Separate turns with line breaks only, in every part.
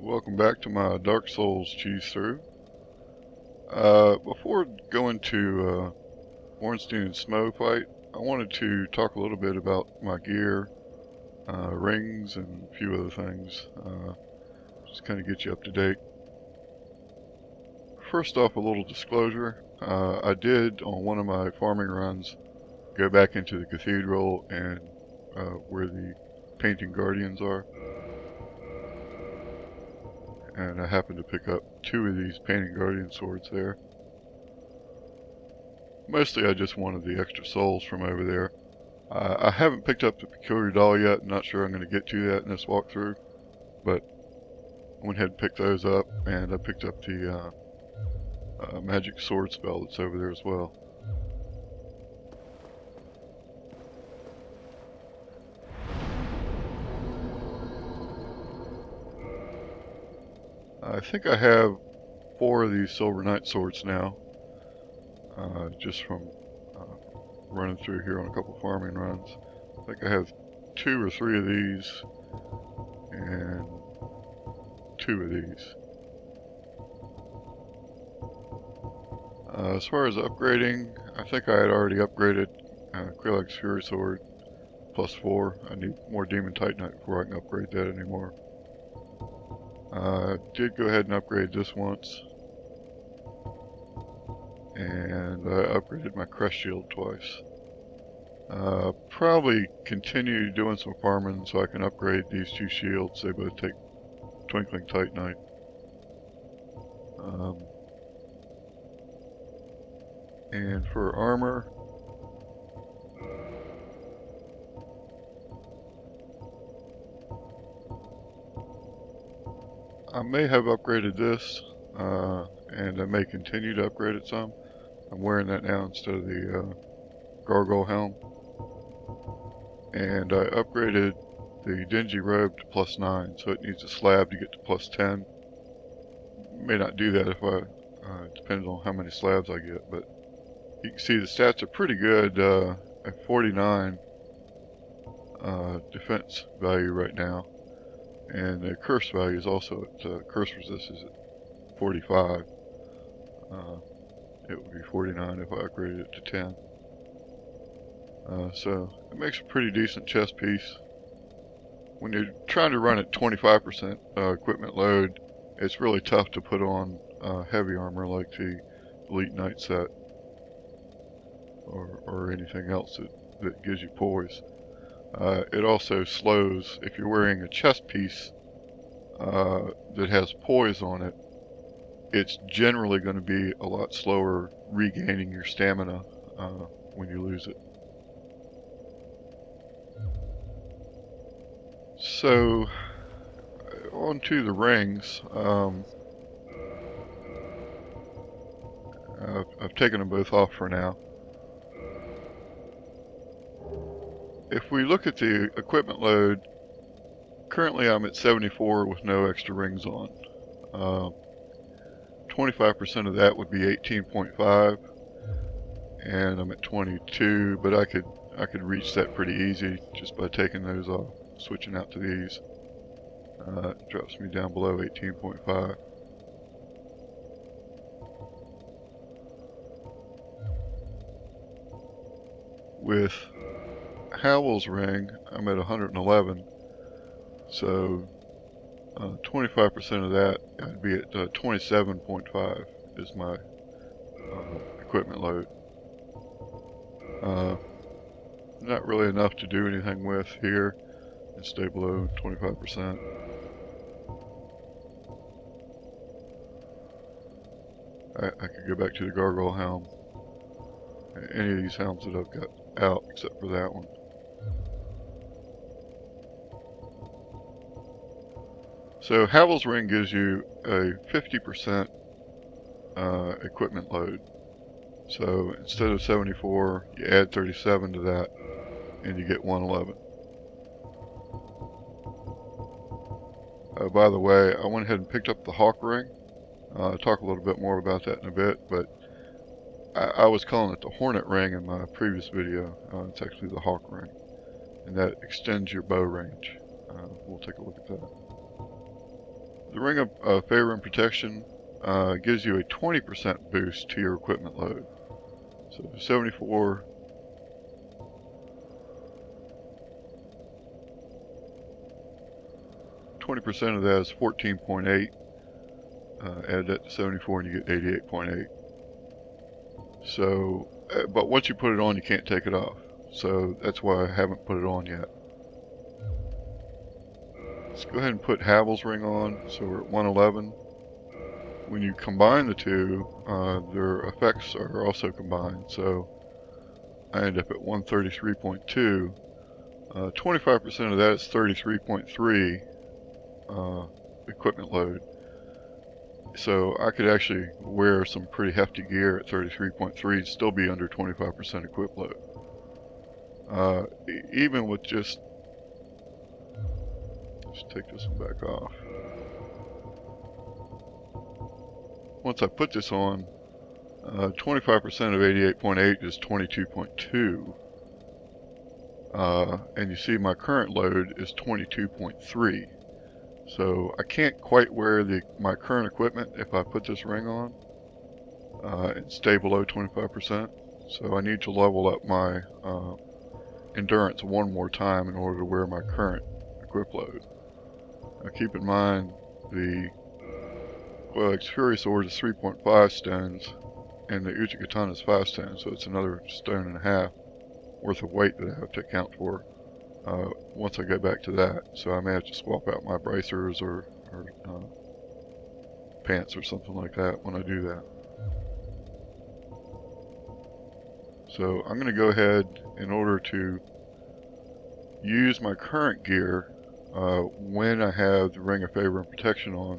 Welcome back to my Dark Souls cheese through. Before going to Ornstein and Smo fight, I wanted to talk a little bit about my gear, rings, and a few other things. Just kind of get you up to date. First off, a little disclosure. I did, on one of my farming runs, go back into the cathedral and where the painting guardians are. And I happened to pick up 2 of these painting guardian swords there. Mostly I just wanted the extra souls from over there. I haven't picked up the peculiar doll yet. I'm not sure I'm going to get to that in this walkthrough, but I went ahead and picked those up, and I picked up the magic sword spell that's over there as well. I think I have 4 of these Silver Knight swords now, just from running through here on a couple farming runs. I think I have 2 or 3 of these, and 2 of these. As far as upgrading, I think I had already upgraded Krelag's Fury Sword +4. I need more Demon Titanite before I can upgrade that anymore. Did go ahead and upgrade this once, and I upgraded my Crest Shield twice. Probably continue doing some farming so I can upgrade these 2 shields. They both take Twinkling Titanite. And for armor, I may have upgraded this, and I may continue to upgrade it some. I'm wearing that now instead of the gargoyle helm. And I upgraded the dingy robe to +9, so it needs a slab to get to +10. May not do that if I, depends on how many slabs I get, but you can see the stats are pretty good at 49 defense value right now. And the curse value is also at, curse resist is at 45. It would be 49 if I upgraded it to 10. So it makes a pretty decent chest piece. When you're trying to run at 25% equipment load, it's really tough to put on heavy armor like the Elite Knight set or anything else that gives you poise. It also slows, if you're wearing a chest piece that has poise on it, it's generally going to be a lot slower regaining your stamina when you lose it. So, on to the rings. I've taken them both off for now. If we look at the equipment load, currently I'm at 74 with no extra rings on. 25% of that would be 18.5, and I'm at 22, but I could reach that pretty easy just by taking those off, switching out to these. It drops me down below 18.5. With Howell's ring, I'm at 111, so 25% of that, I'd be at 27.5 is my equipment load. Not really enough to do anything with here and stay below 25%. I could go back to the gargoyle helm. Any of these helms that I've got out except for that one. So Havel's ring gives you a 50% equipment load. So instead of 74, you add 37 to that, and you get 111. By the way, I went ahead and picked up the Hawk ring. I'll talk a little bit more about that in a bit, but I was calling it the Hornet ring in my previous video. It's actually the Hawk ring, and that extends your bow range. We'll take a look at that. The ring of favor and protection gives you a 20% boost to your equipment load. So 74, %, of that is 14.8. Add that to 74 and you get 88.8. So, but once you put it on, you can't take it off. So that's why I haven't put it on yet. Let's go ahead and put Havel's ring on. So we're at 111. When you combine the two, their effects are also combined. So I end up at 133.2. 25% of that is 33.3 equipment load. So I could actually wear some pretty hefty gear at 33.3 and still be under 25% equip load. Even with just, let's take this one back off. Once I put this on, 25% of 88.8 is 22.2. And you see my current load is 22.3. So I can't quite wear my current equipment if I put this ring on and stay below 25%. So I need to level up my endurance one more time in order to wear my current equip load. Now keep in mind the Coilex Fury Sword is 3.5 stones and the Uchigatana is 5 stones, so it's another 1.5 stones worth of weight that I have to account for once I go back to that. So I may have to swap out my bracers or pants or something like that when I do that. So I'm going to go ahead, in order to use my current gear when I have the Ring of Favor and Protection on,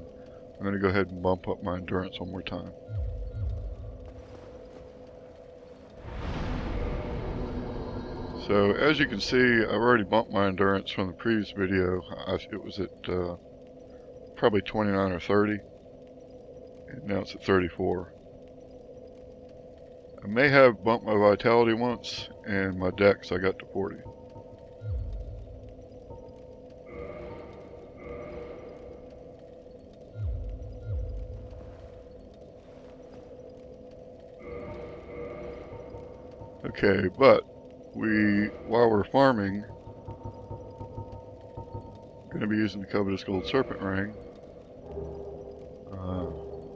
I'm going to go ahead and bump up my endurance one more time. So as you can see, I've already bumped my endurance from the previous video. It was at probably 29 or 30, and now it's at 34. I may have bumped my vitality once, and my dex I got to 40. Okay, but while we're farming, going to be using the Covetous Gold Serpent Ring.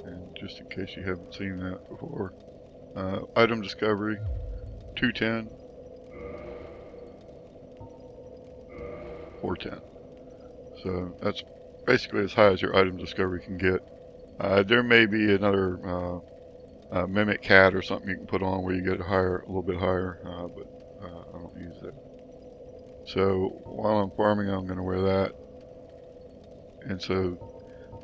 And just in case you haven't seen that before, item discovery 210, 410. So that's basically as high as your item discovery can get. There may be another mimic cat or something you can put on where you get a little bit higher, but I don't use that. So while I'm farming, I'm going to wear that, and so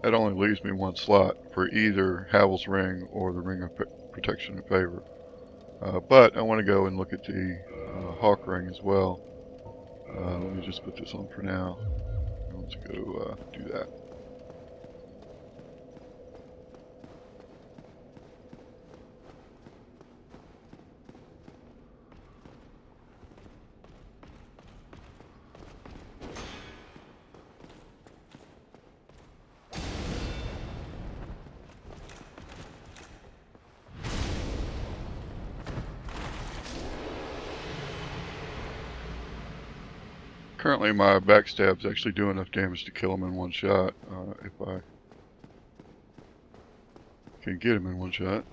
that only leaves me one slot for either Havel's ring or the Ring of Protection and Favor. But I want to go and look at the Hawk ring as well. Let me just put this on for now. Let's go do that. Currently my backstab's actually doing enough damage to kill him in one shot, if I can get him in one shot.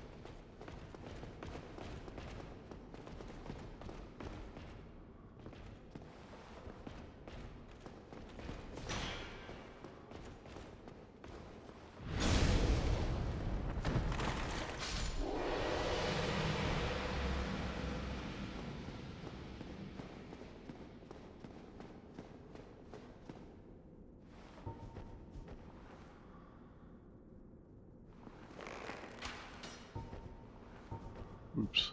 Oops.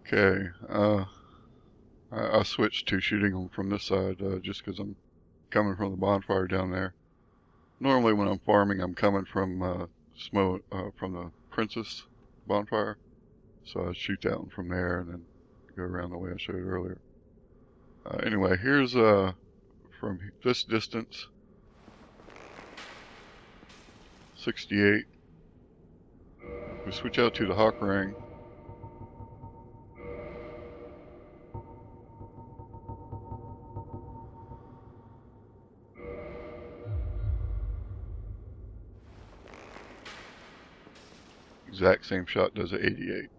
Okay, I switched to shooting them from this side just because I'm coming from the bonfire down there. Normally when I'm farming, I'm coming from from the Princess bonfire. So I shoot that one from there and then go around the way I showed earlier. Anyway, here's from this distance, 68. We switch out to the hawk ring. Exact same shot does at 88.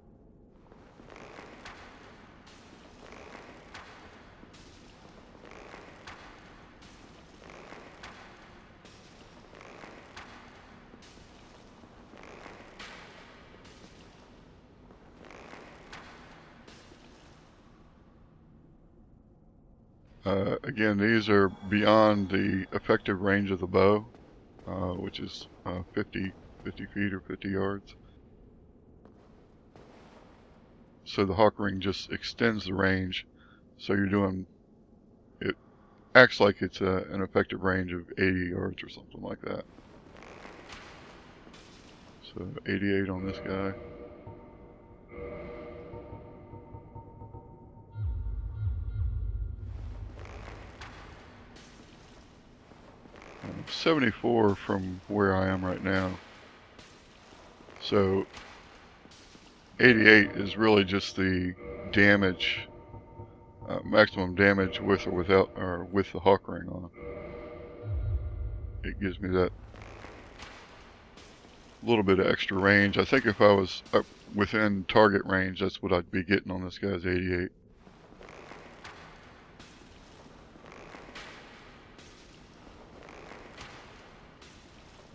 Again, these are beyond the effective range of the bow, which is 50 feet or 50 yards. So the hawk ring just extends the range. So you're doing, it acts like it's an effective range of 80 yards or something like that. So 88 on this guy. 74 from where I am right now. So 88 is really just the damage, maximum damage with or without, or with the hawk ring on. It gives me that little bit of extra range. I think if I was up within target range, that's what I'd be getting on this guy's 88.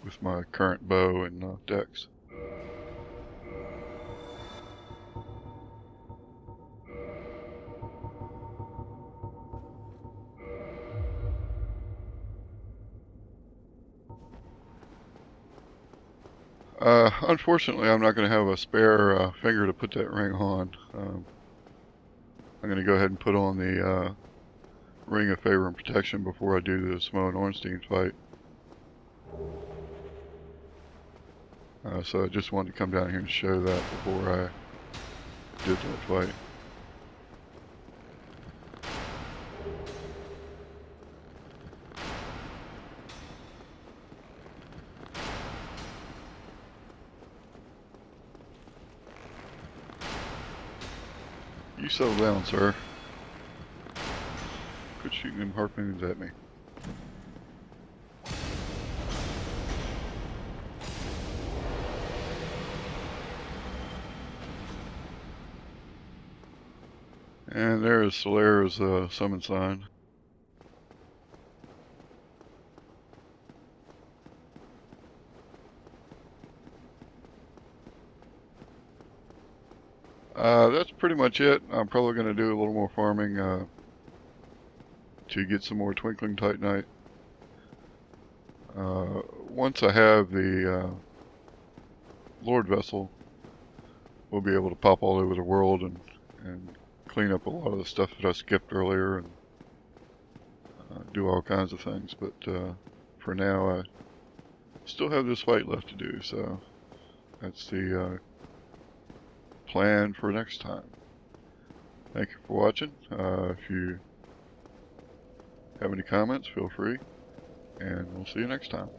With my current bow and dex. Unfortunately, I'm not going to have a spare finger to put that ring on. I'm going to go ahead and put on the Ring of Favor and Protection before I do the Smo and Ornstein fight. So I just wanted to come down here and show that before I did that fight. You settle down, sir. Quit shooting them harpoons at me. And there is Solera's summon sign. That's pretty much it. I'm probably going to do a little more farming to get some more Twinkling Titanite. Once I have the Lord Vessel, we'll be able to pop all over the world and clean up a lot of the stuff that I skipped earlier and do all kinds of things. But for now, I still have this fight left to do, so that's the plan for next time. Thank you for watching. If you have any comments, feel free, and we'll see you next time.